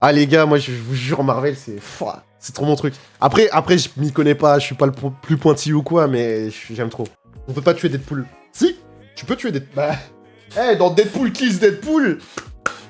Ah les gars, moi je vous jure, Marvel, c'est trop mon truc. Après je m'y connais pas, je suis pas le plus pointillé ou quoi, mais j'aime trop. On peut pas tuer Deadpool. Si, tu peux tuer Deadpool. Bah, dans Deadpool Kills Deadpool,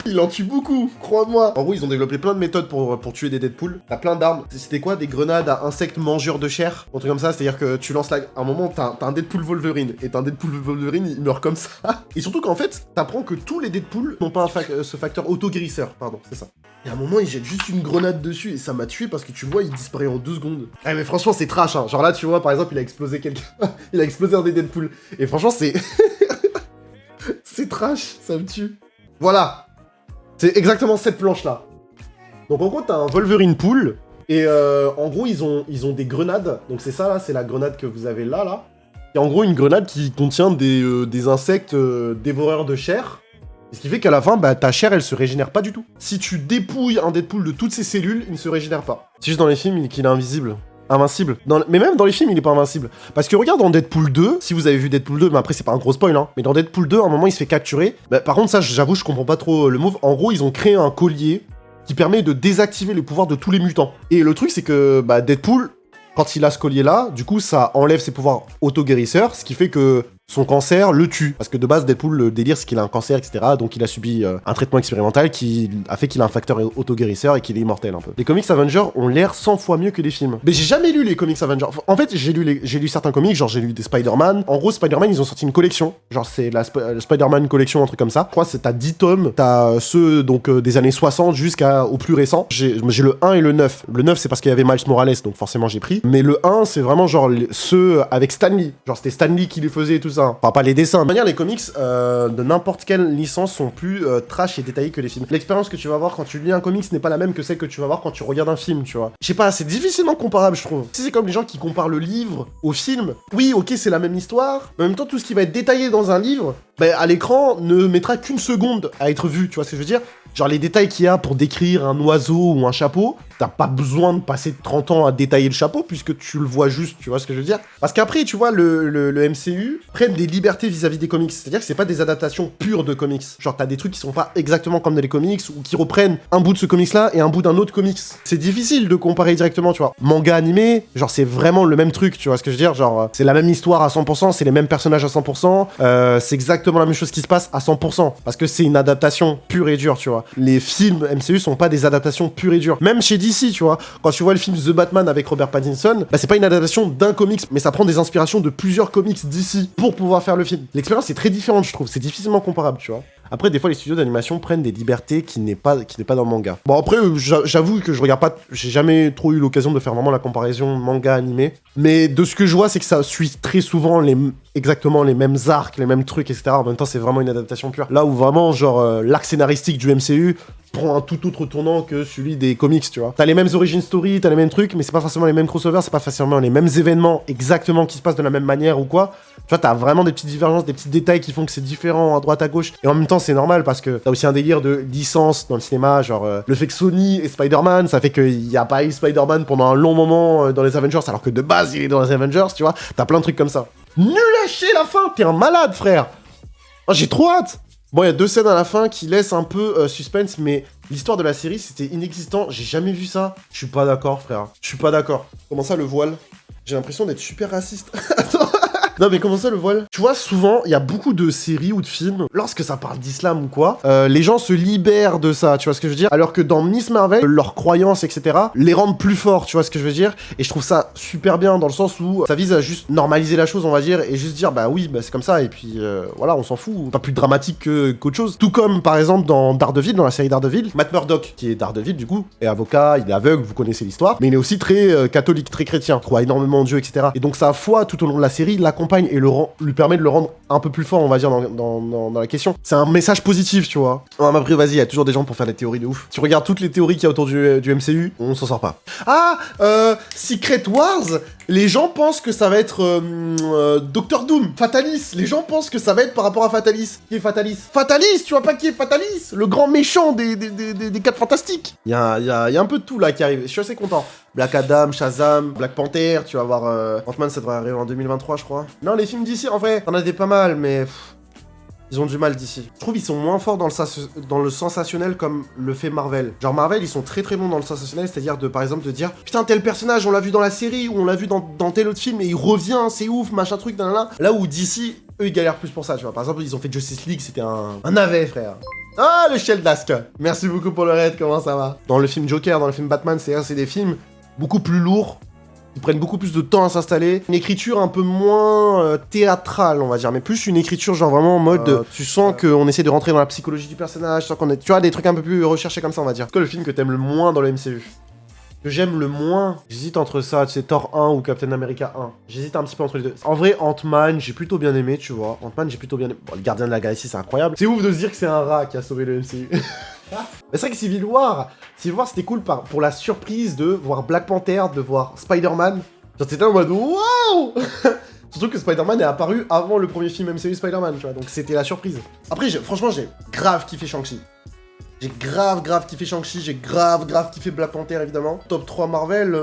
il en tue beaucoup, crois-moi. En gros, ils ont développé plein de méthodes pour tuer des Deadpool. T'as plein d'armes. C'était quoi? Des grenades à insectes mangeurs de chair? Un truc comme ça, c'est-à-dire que tu lances à un moment, t'as un Deadpool Wolverine. Et t'as un Deadpool Wolverine, il meurt comme ça. Et surtout qu'en fait, t'apprends que tous les Deadpool n'ont pas ce facteur auto-guérisseur. Pardon, c'est ça. Et à un moment, il jette juste une grenade dessus et ça m'a tué parce que tu le vois, il disparaît en 2 secondes. Ah mais franchement, c'est trash, hein. Genre là, tu vois, par exemple, il a explosé quelqu'un. Il a explosé un des Deadpool. Et franchement, c'est... c'est trash, ça me tue. Voilà. C'est exactement cette planche-là. Donc en gros, t'as un Wolverine Pool. Et en gros, ils ont des grenades. Donc c'est ça, là, c'est la grenade que vous avez là. Et en gros, une grenade qui contient des insectes dévoreurs de chair. Ce qui fait qu'à la fin, bah, ta chair, elle se régénère pas du tout. Si tu dépouilles un Deadpool de toutes ses cellules, il ne se régénère pas. C'est juste dans les films qu'il est invisible. Invincible. Mais même dans les films, il est pas invincible. Parce que regarde dans Deadpool 2, si vous avez vu Deadpool 2, mais après c'est pas un gros spoil, hein. Mais dans Deadpool 2, à un moment, il se fait capturer. Bah, par contre, ça, j'avoue, je comprends pas trop le move. En gros, ils ont créé un collier qui permet de désactiver les pouvoirs de tous les mutants. Et le truc, c'est que bah, Deadpool, quand il a ce collier-là, du coup, ça enlève ses pouvoirs auto-guérisseurs, ce qui fait que son cancer le tue. Parce que de base, Deadpool, le délire, c'est qu'il a un cancer, etc. Donc il a subi un traitement expérimental qui a fait qu'il a un facteur auto-guérisseur et qu'il est immortel un peu. Les comics Avengers ont l'air 100 fois mieux que les films. Mais j'ai jamais lu les comics Avengers. En fait, j'ai lu certains comics, genre j'ai lu des Spider-Man. En gros, Spider-Man, ils ont sorti une collection. Genre c'est la Spider-Man collection, un truc comme ça. Je crois que t'as 10 tomes. T'as ceux donc des années 60 jusqu'au plus récent. J'ai le 1 et le 9. Le 9, c'est parce qu'il y avait Miles Morales, donc forcément j'ai pris. Mais le 1, c'est vraiment genre ceux avec Stan Lee. Genre c'était Stan Lee qui les faisait et tout ça. Enfin, pas les dessins. De manière, les comics de n'importe quelle licence sont plus trash et détaillés que les films. L'expérience que tu vas avoir quand tu lis un comics n'est pas la même que celle que tu vas avoir quand tu regardes un film, tu vois. Je sais pas, c'est difficilement comparable, je trouve. Si c'est comme les gens qui comparent le livre au film, oui, ok, c'est la même histoire, mais en même temps, tout ce qui va être détaillé dans un livre, bah, à l'écran, ne mettra qu'une seconde à être vu, tu vois ce que je veux dire? Genre les détails qu'il y a pour décrire un oiseau ou un chapeau, t'as pas besoin de passer 30 ans à détailler le chapeau puisque tu le vois juste, tu vois ce que je veux dire? Parce qu'après, tu vois, le MCU prennent des libertés vis-à-vis des comics. C'est-à-dire que c'est pas des adaptations pures de comics. Genre t'as des trucs qui sont pas exactement comme dans les comics ou qui reprennent un bout de ce comics-là et un bout d'un autre comics. C'est difficile de comparer directement, tu vois. Manga animé, genre c'est vraiment le même truc, tu vois ce que je veux dire? Genre c'est la même histoire à 100%, c'est les mêmes personnages à 100%, c'est exactement la même chose qui se passe à 100%. Parce que c'est une adaptation pure et dure, tu vois. Les films MCU sont pas des adaptations pures et dures. Même chez DC, tu vois, quand tu vois le film The Batman avec Robert Pattinson, bah c'est pas une adaptation d'un comics, mais ça prend des inspirations de plusieurs comics DC pour pouvoir faire le film. L'expérience est très différente, je trouve. C'est difficilement comparable, tu vois. Après, des fois, les studios d'animation prennent des libertés qui n'est pas dans le manga. Bon, après, j'avoue que je regarde pas... J'ai jamais trop eu l'occasion de faire vraiment la comparaison manga-animé. Mais de ce que je vois, c'est que ça suit très souvent exactement les mêmes arcs, les mêmes trucs, etc. En même temps, c'est vraiment une adaptation pure. Là où vraiment, genre, l'arc scénaristique du MCU prend un tout autre tournant que celui des comics, tu vois. T'as les mêmes origin story, t'as les mêmes trucs, mais c'est pas forcément les mêmes crossovers, c'est pas forcément les mêmes événements exactement qui se passent de la même manière ou quoi. Tu vois, t'as vraiment des petites divergences, des petits détails qui font que c'est différent à droite à gauche. Et en même temps, c'est normal parce que t'as aussi un délire de licence dans le cinéma, genre le fait que Sony et Spider-Man, ça fait qu'il y a pas eu Spider-Man pendant un long moment dans les Avengers, alors que de base, il est dans les Avengers, tu vois. T'as plein de trucs comme ça. Nul à chier la fin, t'es un malade, frère. Oh, j'ai trop hâte. Bon, il y a 2 scènes à la fin qui laissent un peu suspense, mais l'histoire de la série, c'était inexistant. J'ai jamais vu ça. Je suis pas d'accord, frère. Je suis pas d'accord. Comment ça, le voile? J'ai l'impression d'être super raciste. Attends. Non mais comment ça le voile? Tu vois, souvent, il y a beaucoup de séries ou de films, lorsque ça parle d'islam ou quoi, les gens se libèrent de ça, tu vois ce que je veux dire? Alors que dans Miss Marvel, leurs croyances, etc., les rendent plus forts, tu vois ce que je veux dire? Et je trouve ça super bien, dans le sens où ça vise à juste normaliser la chose, on va dire, et juste dire, bah oui, bah c'est comme ça, et puis voilà, on s'en fout, pas plus dramatique qu'autre chose. Tout comme, par exemple, dans Daredevil, dans la série Daredevil, Matt Murdock, qui est Daredevil, du coup, est avocat, il est aveugle, vous connaissez l'histoire, mais il est aussi très catholique, très chrétien, croit énormément en Dieu, etc. Et donc sa foi, tout au long de la série, l'accompagne et lui permet de le rendre un peu plus fort, on va dire, dans la question. C'est un message positif, tu vois. Après, vas-y, il y a toujours des gens pour faire des théories de ouf. Tu regardes toutes les théories qu'il y a autour du MCU, on s'en sort pas. Ah, Secret Wars, les gens pensent que ça va être Doctor Doom, Fatalis. Les gens pensent que ça va être par rapport à Fatalis. Qui est Fatalis? Fatalis, tu vois pas qui est Fatalis? Le grand méchant des 4 Fantastiques. Il y a un peu de tout là qui arrive. Je suis assez content. Black Adam, Shazam, Black Panther, tu vas voir Ant-Man, ça devrait arriver en 2023, je crois. Non, les films d'ici, en vrai, t'en as des pas mal, mais... Ils ont du mal d'ici. Je trouve qu'ils sont moins forts dans le sensationnel comme le fait Marvel. Genre Marvel, ils sont très très bons dans le sensationnel, c'est-à-dire par exemple de dire putain tel personnage, on l'a vu dans la série ou on l'a vu dans tel autre film et il revient, c'est ouf, machin truc, nanana. Là où d'ici, eux ils galèrent plus pour ça, tu vois. Par exemple, ils ont fait Justice League, c'était un navet, frère. Ah, le Sheldasque. Merci beaucoup pour le raid, comment ça va? Dans le film Joker, dans le film Batman, c'est des films beaucoup plus lourds. Ils prennent beaucoup plus de temps à s'installer. Une écriture un peu moins théâtrale, on va dire, mais plus une écriture genre vraiment en mode... tu sens qu'on essaie de rentrer dans la psychologie du personnage, tu sens qu'on est... Tu vois, des trucs un peu plus recherchés comme ça, on va dire. C'est quoi le film que t'aimes le moins dans le MCU? Que j'aime le moins, j'hésite entre ça, tu sais, Thor 1 ou Captain America 1. J'hésite un petit peu entre les deux. En vrai, Ant-Man, j'ai plutôt bien aimé, tu vois. Ant-Man, j'ai plutôt bien aimé. Bon, le Gardien de la Galaxie, c'est incroyable. C'est ouf de se dire que c'est un rat qui a sauvé le MCU. Mais c'est vrai que Civil War, c'était cool pour la surprise de voir Black Panther, de voir Spider-Man. Genre, c'était en mode waouh. Surtout que Spider-Man est apparu avant le premier film MCU Spider-Man, tu vois. Donc c'était la surprise. Après, franchement, j'ai grave kiffé Shang-Chi. J'ai grave kiffé Shang-Chi, j'ai grave kiffé Black Panther évidemment. Top 3 Marvel,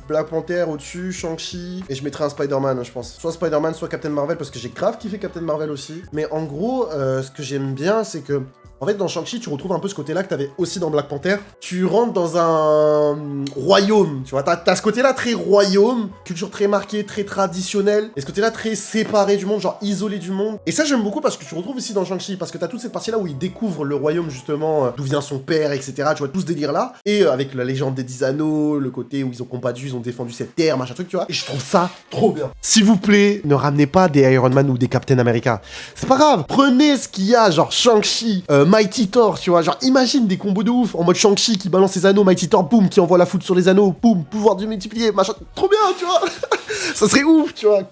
Black Panther au-dessus, Shang-Chi, et je mettrais un Spider-Man je pense. Soit Spider-Man, soit Captain Marvel, parce que j'ai grave kiffé Captain Marvel aussi. Mais en gros, ce que j'aime bien, c'est que... En fait, dans Shang-Chi, tu retrouves un peu ce côté-là que t'avais aussi dans Black Panther. Tu rentres dans un royaume, tu vois. T'as ce côté-là très royaume, culture très marquée, très traditionnelle, et ce côté-là très séparé du monde, genre isolé du monde. Et ça, j'aime beaucoup parce que tu retrouves aussi dans Shang-Chi, parce que t'as toute cette partie-là où il découvre le royaume, justement, d'où vient son père, etc. Tu vois, tout ce délire-là. Et avec la légende des 10 anneaux, le côté où ils ont combattu, ils ont défendu cette terre, machin truc, tu vois. Et je trouve ça trop bien. S'il vous plaît, ne ramenez pas des Iron Man ou des Captain America. C'est pas grave. Prenez ce qu'il y a, genre Shang-Chi, Mighty Thor, tu vois, genre imagine des combos de ouf, en mode Shang-Chi qui balance ses anneaux, Mighty Thor, boum, qui envoie la foudre sur les anneaux, boum, pouvoir du multiplier, machin, trop bien, tu vois. Ça serait ouf, tu vois,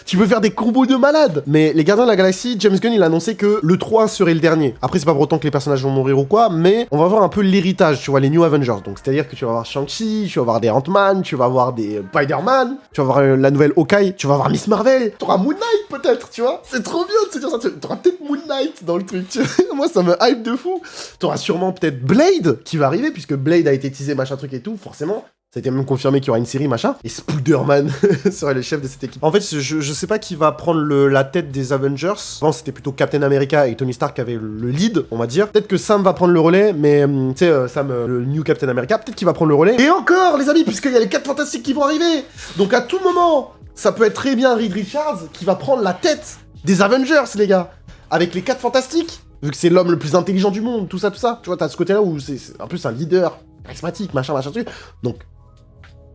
tu peux faire des combos de malade. Mais les Gardiens de la Galaxie, James Gunn, il a annoncé que le 3 serait le dernier. Après, c'est pas pour autant que les personnages vont mourir ou quoi, mais on va voir un peu l'héritage, tu vois, les New Avengers. Donc, c'est-à-dire que tu vas avoir Shang-Chi, tu vas avoir des Ant-Man, tu vas avoir des Spider-Man, tu vas avoir la nouvelle Hawkeye, tu vas avoir Miss Marvel, t'auras Moon Knight peut-être, tu vois. C'est trop bien de se dire ça, t'auras peut-être Moon Knight dans le truc, tu vois. Moi, ça me hype de fou. T'auras sûrement peut-être Blade qui va arriver, puisque Blade a été teasé, machin truc et tout, forcément. Ça a été même confirmé qu'il y aura une série, machin. Et Spider-Man serait le chef de cette équipe. En fait, je sais pas qui va prendre la tête des Avengers. Avant, c'était plutôt Captain America et Tony Stark qui avaient le lead, on va dire. Peut-être que Sam va prendre le relais, mais tu sais, Sam, le new Captain America, peut-être qu'il va prendre le relais. Et encore, les amis, puisqu'il y a les 4 Fantastiques qui vont arriver. Donc à tout moment, ça peut être très bien Reed Richards qui va prendre la tête des Avengers, les gars. Avec les 4 Fantastiques. Vu que c'est l'homme le plus intelligent du monde, tout ça. Tu vois, t'as ce côté-là où c'est un peu un leader charismatique, machin truc. Donc,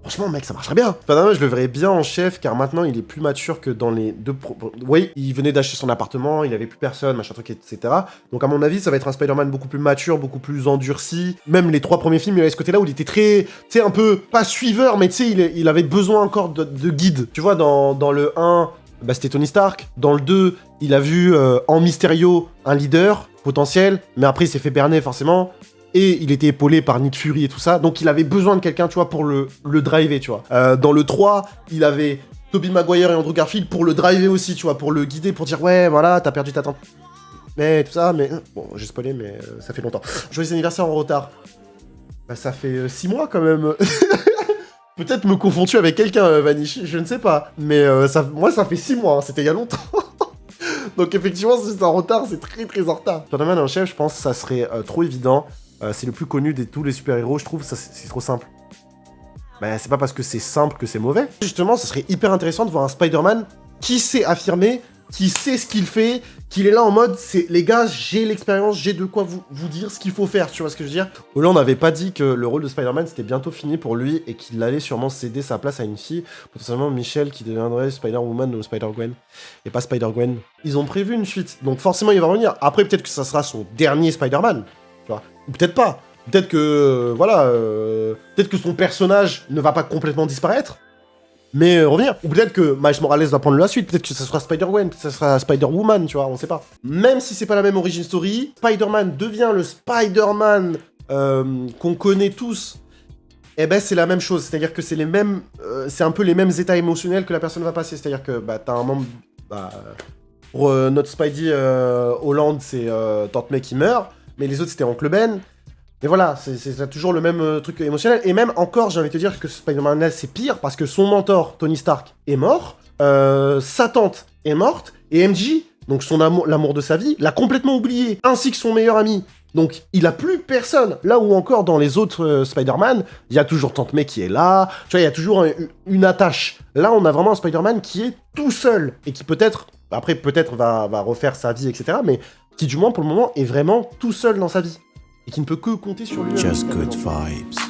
franchement, mec, ça marcherait bien. Spider-Man, je le verrais bien en chef, car maintenant, il est plus mature que dans les deux... Oui, il venait d'acheter son appartement, il avait plus personne, machin truc, etc. Donc, à mon avis, ça va être un Spider-Man beaucoup plus mature, beaucoup plus endurci. Même les 3 premiers films, il y avait ce côté-là où il était très... Tu sais, un peu... Pas suiveur, mais tu sais, il avait besoin encore de guide. Tu vois, dans le 1... Bah, c'était Tony Stark. Dans le 2, il a vu en Mysterio un leader potentiel, mais après il s'est fait berner forcément. Et il était épaulé par Nick Fury et tout ça, donc il avait besoin de quelqu'un, tu vois, pour le driver, tu vois. Dans le 3, il avait Tobey Maguire et Andrew Garfield pour le driver aussi, tu vois, pour le guider, pour dire ouais, voilà, t'as perdu ta tante. Mais tout ça, mais... Bon, j'ai spoilé, mais ça fait longtemps. Joyeux anniversaire en retard. Bah, ça fait 6 mois quand même. Peut-être me confonds-tu avec quelqu'un, Vanish, je ne sais pas. Mais moi, ça fait 6 mois, hein, c'était il y a longtemps. Donc effectivement, si c'est en retard, c'est très en retard. Spider-Man en chef, je pense que ça serait trop évident. C'est le plus connu de tous les super-héros, je trouve, ça c'est trop simple. Bah, c'est pas parce que c'est simple que c'est mauvais. Justement, ça serait hyper intéressant de voir un Spider-Man qui sait affirmer, qui sait ce qu'il fait, qu'il est là en mode, c'est les gars, j'ai l'expérience, j'ai de quoi vous dire ce qu'il faut faire, tu vois ce que je veux dire. Holland n'avait pas dit que le rôle de Spider-Man c'était bientôt fini pour lui et qu'il allait sûrement céder sa place à une fille, potentiellement Michelle qui deviendrait Spider-Woman ou Spider-Gwen, et pas Spider-Gwen. Ils ont prévu une suite, donc forcément il va revenir. Après peut-être que ça sera son dernier Spider-Man, tu vois, ou peut-être pas. Peut-être que, voilà, peut-être que son personnage ne va pas complètement disparaître, mais revenir. Ou peut-être que Miles Morales va prendre la suite, peut-être que ça sera Spider-Gwen, peut-être que ça sera Spider-Woman, tu vois, on sait pas. Même si c'est pas la même origin story, Spider-Man devient le Spider-Man qu'on connaît tous, et ben c'est la même chose, c'est-à-dire que c'est les mêmes, c'est un peu les mêmes états émotionnels que la personne va passer, c'est-à-dire que bah t'as un membre, bah, pour notre Spidey Holland, c'est Tante May qui meurt, mais les autres c'était Oncle Ben. Mais voilà, c'est toujours le même truc émotionnel. Et même encore, j'ai envie de te dire que Spider-Man là, c'est pire, parce que son mentor, Tony Stark, est mort, sa tante est morte, et MJ donc l'amour de sa vie, l'a complètement oublié, ainsi que son meilleur ami. Donc, il a plus personne. Là où encore dans les autres Spider-Man, il y a toujours Tante May qui est là. Tu vois, il y a toujours une attache. Là, on a vraiment un Spider-Man qui est tout seul et qui peut-être, après peut-être va refaire sa vie, etc. Mais qui du moins pour le moment est vraiment tout seul dans sa vie et qui ne peut que compter sur lui. Just good vibes.